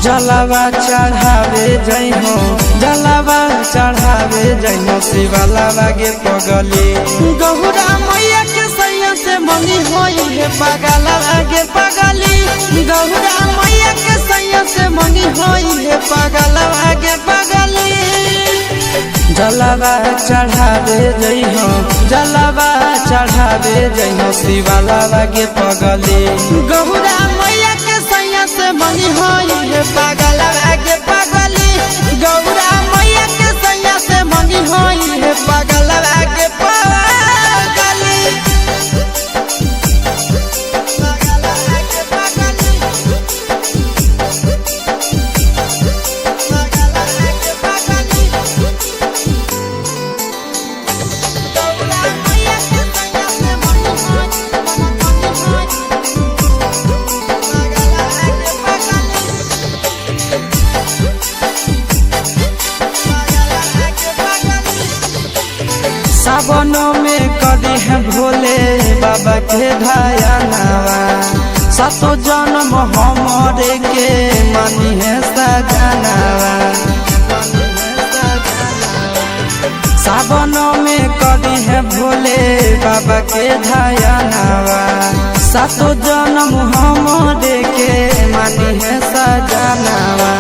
जलावा चढ़ावे जइहो जलावा चढ़ावे जइहो शिवालावा गे पगली गौरा मैया के सैया से मंगी होई है पगलावा गे पगली गौरा मैया के सैया से मंगी होई है पगलावा गे पगली जलावा चढ़ावे जइहो जलावा चढ़ावे जइहो शिवालावा गे पगली गौरा मैया के सैया से मंगी होई है पगलावा गे पगली गौरा मैया के सैया से मंगी होई है पगलावा गे पगली सावनों में कदी है भोले बाबा के धायनावा सातो जन्म हमारे के मानी है सजनावा सावनों में कदी है भोले बाबा के धायनावा सातो जन्म हमारे के मानी है सजनावा।